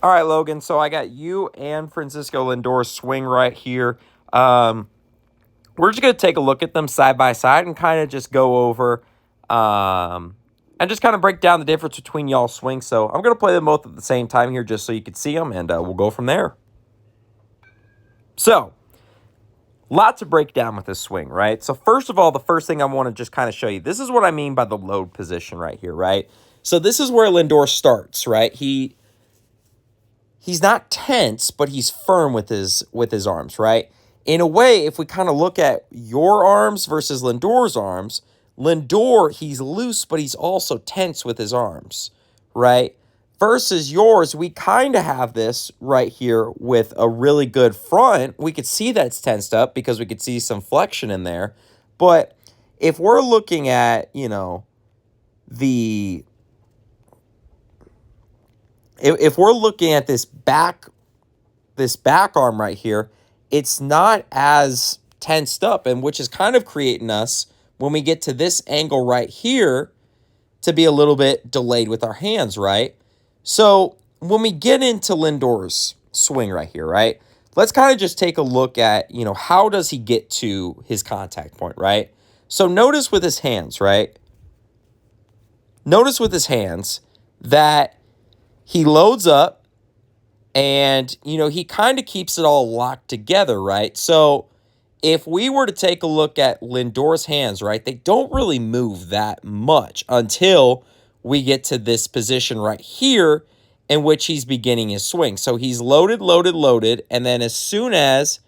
All right, Logan. So I got you and Francisco Lindor's swing right here. Um, we're just going to take a look at them side by side and kind of just go over and just kind of break down the difference between y'all's swings. So I'm going to play them both at the same time here just so you can see them, and we'll go from there. So, lot to break down with this swing, right? So first of all, the first thing I want to just kind of show you, this is what I mean by the load position right here, right? So this is where Lindor starts, right? He's not tense, but he's firm with his arms, right? In a way, if we kind of look at your arms versus Lindor's arms, Lindor, he's loose, but he's also tense with his arms, right? Versus yours, we kind of have this right here with a really good front. We could see that it's tensed up because we could see some flexion in there. But if we're looking at, the if we're looking at this back arm right here, it's not as tensed up, and which is kind of creating us when we get to this angle right here to be a little bit delayed with our hands, right? So when we get into Lindor's swing right here, right? Let's kind of just take a look at, how does he get to his contact point, right? So notice with his hands, right? Notice with his hands that he loads up and, he kind of keeps it all locked together, right? So if we were to take a look at Lindor's hands, right, they don't really move that much until we get to this position right here in which he's beginning his swing. So he's loaded, loaded, loaded, and then as soon as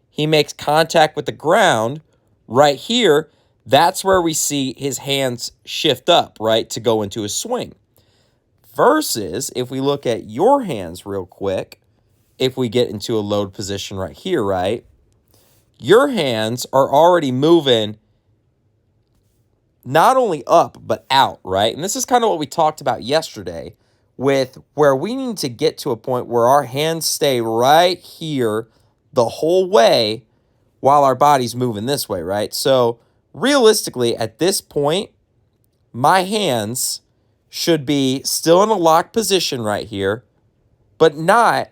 he makes contact with the ground right here, that's where we see his hands shift up, right, to go into his swing. Versus, if we look at your hands real quick, if we get into a load position right here, right, your hands are already moving not only up, but out, right? And this is kind of what we talked about yesterday with where we need to get to a point where our hands stay right here the whole way while our body's moving this way, right? So realistically, at this point, my hands should be still in a locked position right here, but not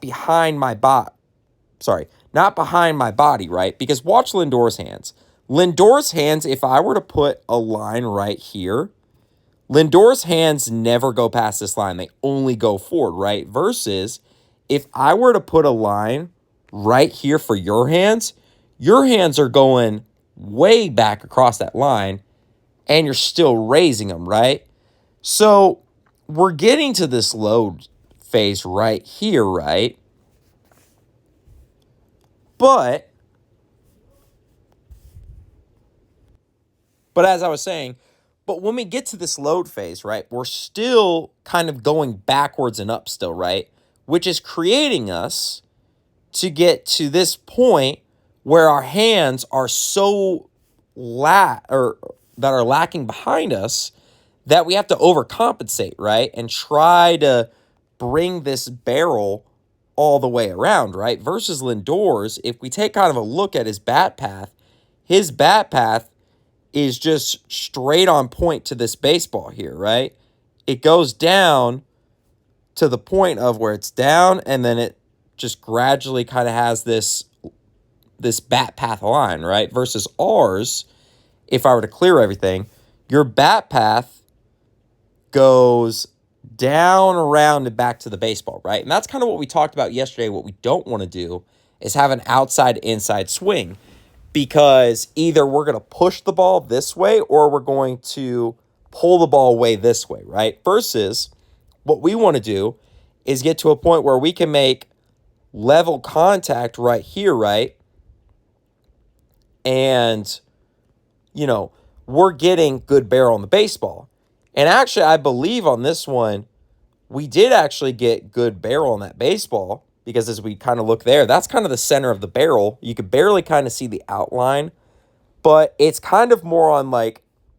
behind my body. Sorry, not behind my body, right? Because watch Lindor's hands. Lindor's hands, if I were to put a line right here, Lindor's hands never go past this line. They only go forward, right? Versus if I were to put a line right here for your hands are going way back across that line and you're still raising them, right? So we're getting to this load phase right here, right? But as I was saying, but when we get to this load phase, right, we're still kind of going backwards and up still, right? Which is creating us to get to this point where our hands are so that are lacking behind us that we have to overcompensate, right? And try to bring this barrel all the way around, right? Versus Lindor's, if we take kind of a look at his bat path is just straight on point to this baseball here, right? It goes down to the point of where it's down, and then it just gradually kind of has this bat path line, right? Versus ours, if I were to clear everything, your bat path goes down, around, and back to the baseball, right? And that's kind of what we talked about yesterday. What we don't want to do is have an outside-inside swing, because either we're going to push the ball this way or we're going to pull the ball away this way, right? Versus what we want to do is get to a point where we can make level contact right here, right? And, we're getting good barrel on the baseball. And actually, I believe on this one, we did actually get good barrel on that baseball, because as we kind of look there, that's kind of the center of the barrel. You could barely kind of see the outline, but it's kind of more on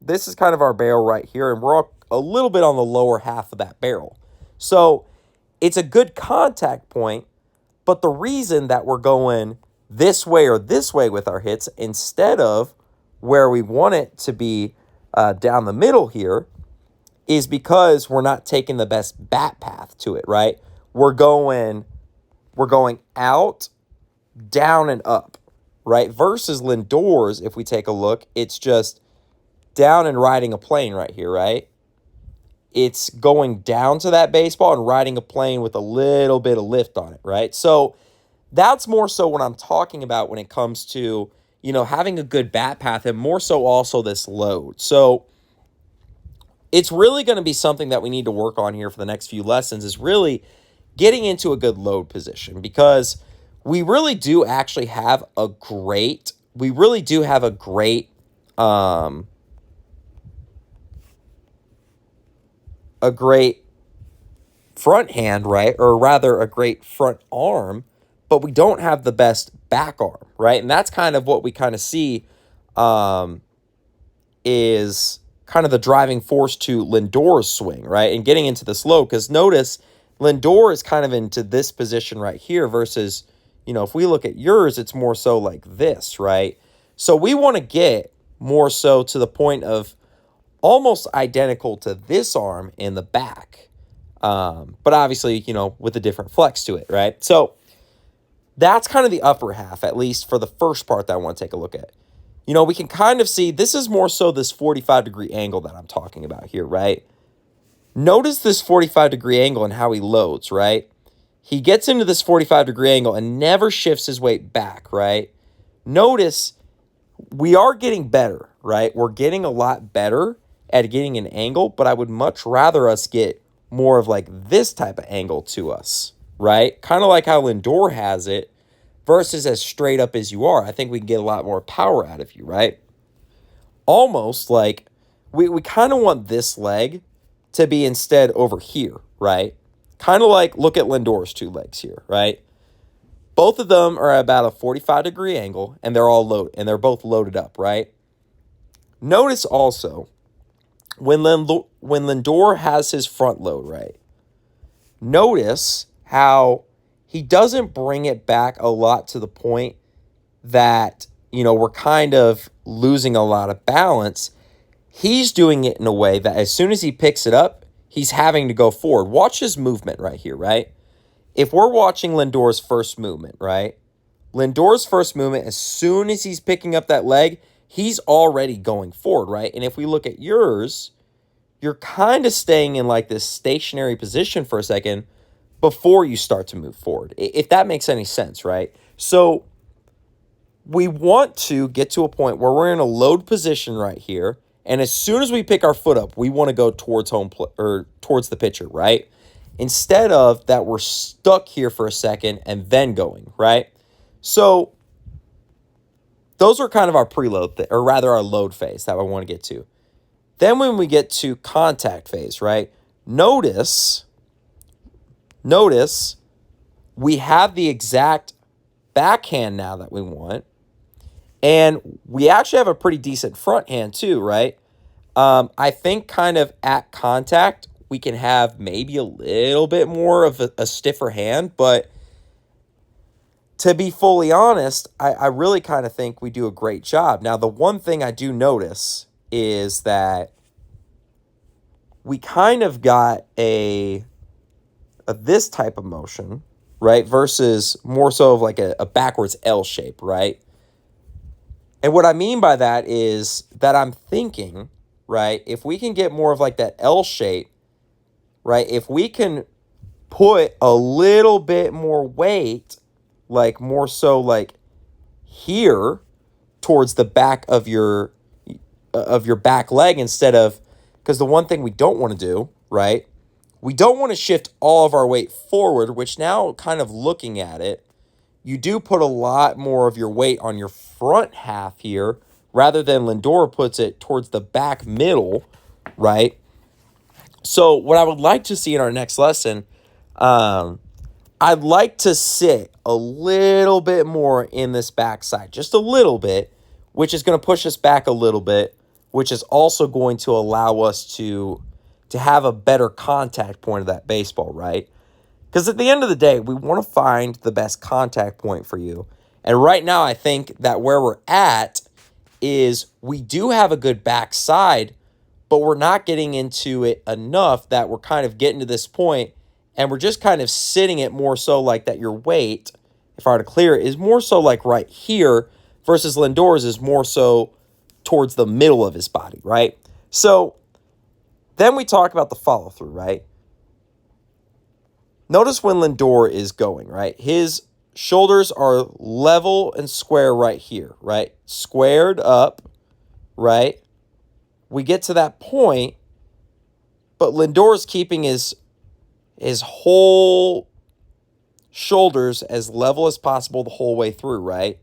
this is kind of our barrel right here, and we're a little bit on the lower half of that barrel. So it's a good contact point, but the reason that we're going this way or this way with our hits instead of where we want it to be down the middle here is because we're not taking the best bat path to it, right? We're going out, down, and up, right? Versus Lindor's, if we take a look, it's just down and riding a plane right here, right? It's going down to that baseball and riding a plane with a little bit of lift on it, right? So that's more so what I'm talking about when it comes to, having a good bat path, and more so also this load. So it's really going to be something that we need to work on here for the next few lessons, is really getting into a good load position, because we really do actually have a great, a great front hand, right? Or rather a great front arm, but we don't have the best back arm, right? And that's kind of what we kind of see is kind of the driving force to Lindor's swing, right? And getting into the slow, because notice Lindor is kind of into this position right here versus, if we look at yours, it's more so like this, right? So we want to get more so to the point of almost identical to this arm in the back. But obviously, with a different flex to it, right? So that's kind of the upper half, at least for the first part that I want to take a look at. We can kind of see this is more so this 45-degree angle that I'm talking about here, right? Notice this 45-degree angle and how he loads, right? He gets into this 45-degree angle and never shifts his weight back, right? Notice we are getting better, right? We're getting a lot better at getting an angle, but I would much rather us get more of like this type of angle to us, right? Kind of like how Lindor has it versus as straight up as you are. I think we can get a lot more power out of you, right? Almost like we kind of want this leg to be instead over here, right? Kind of like, look at Lindor's two legs here, right? Both of them are about a 45-degree angle, and they're both loaded up, right? Notice also when Lindor has his front load, right? Notice how he doesn't bring it back a lot to the point that, we're kind of losing a lot of balance. He's doing it in a way that as soon as he picks it up, he's having to go forward. Watch his movement right here, right? If we're watching Lindor's first movement, right? Lindor's first movement, as soon as he's picking up that leg, he's already going forward, right? And if we look at yours, you're kind of staying in like this stationary position for a second before you start to move forward, if that makes any sense, right? So we want to get to a point where we're in a load position right here, and as soon as we pick our foot up, we want to go towards towards the pitcher, right? Instead of that, we're stuck here for a second and then going, right? So those are kind of our preload, or rather our load phase that I want to get to. Then when we get to contact phase, right? Notice we have the exact backhand now that we want. And we actually have a pretty decent front hand too, right? I think kind of at contact, we can have maybe a little bit more of a stiffer hand. But to be fully honest, I really kind of think we do a great job. Now, the one thing I do notice is that we kind of got this type of motion, right? Versus more so of like a backwards L shape, right? And what I mean by that is that I'm thinking, right, if we can get more of like that L shape, right, if we can put a little bit more weight, like more so like here towards the back of your back leg instead of, because the one thing we don't want to do, right, we don't want to shift all of our weight forward, which now kind of looking at it, you do put a lot more of your weight on your front half here rather than Lindor puts it towards the back middle, right? So what I would like to see in our next lesson, I'd like to sit a little bit more in this backside, just a little bit, which is going to push us back a little bit, which is also going to allow us to have a better contact point of that baseball, right? Because at the end of the day, we want to find the best contact point for you. And right now, I think that where we're at is we do have a good backside, but we're not getting into it enough that we're kind of getting to this point, and we're just kind of sitting it more so like that your weight, if I were to clear it, is more so like right here versus Lindor's is more so towards the middle of his body, right? So then we talk about the follow-through, right? Notice when Lindor is going, right? His shoulders are level and square right here, right? Squared up, right? We get to that point, but Lindor's keeping his whole shoulders as level as possible the whole way through, right?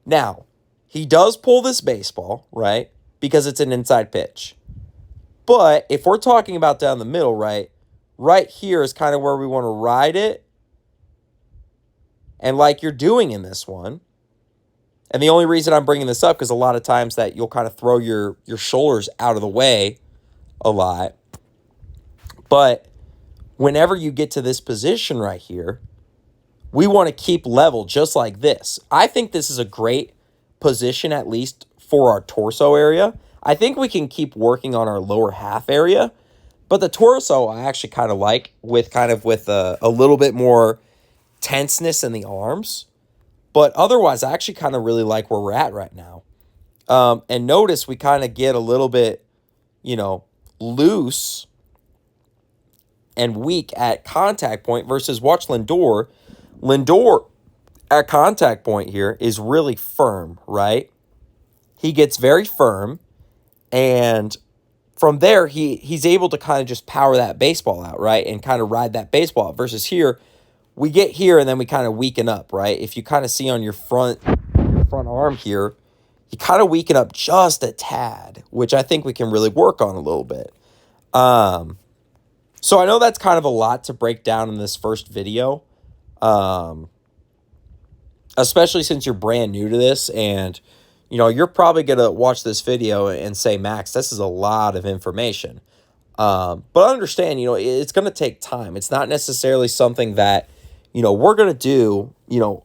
Now, he does pull this baseball, right? Because it's an inside pitch. But if we're talking about down the middle, right? Right here is kind of where we want to ride it. And like you're doing in this one. And the only reason I'm bringing this up, because a lot of times that you'll kind of throw your shoulders out of the way a lot. But whenever you get to this position right here, we want to keep level just like this. I think this is a great position, at least for our torso area. I think we can keep working on our lower half area. But the torso I actually kind of like with a little bit more tenseness in the arms. But otherwise, I actually kind of really like where we're at right now. And notice we kind of get a little bit, loose and weak at contact point versus watch Lindor. Lindor at contact point here is really firm, right? He gets very firm, and from there, he's able to kind of just power that baseball out, right? And kind of ride that baseball out. Versus here, we get here and then we kind of weaken up, right? If you kind of see on your front arm here, you kind of weaken up just a tad, which I think we can really work on a little bit. So I know that's kind of a lot to break down in this first video, especially since you're brand new to this, and you're probably going to watch this video and say, Max, this is a lot of information. But understand, it's going to take time. It's not necessarily something that, we're going to do,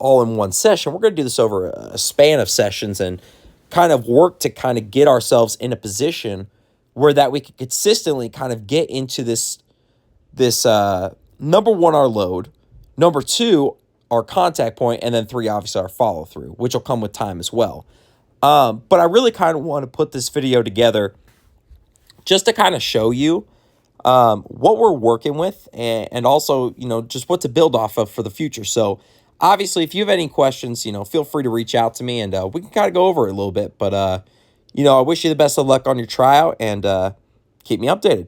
all in one session. We're going to do this over a span of sessions and kind of work to kind of get ourselves in a position where that we can consistently kind of get into this number one, our load, number two, our contact point, and then three, obviously our follow through, which will come with time as well. But I really kind of want to put this video together just to kind of show you what we're working with and also, just what to build off of for the future. So obviously, if you have any questions, feel free to reach out to me and we can kind of go over it a little bit. But, I wish you the best of luck on your tryout and keep me updated.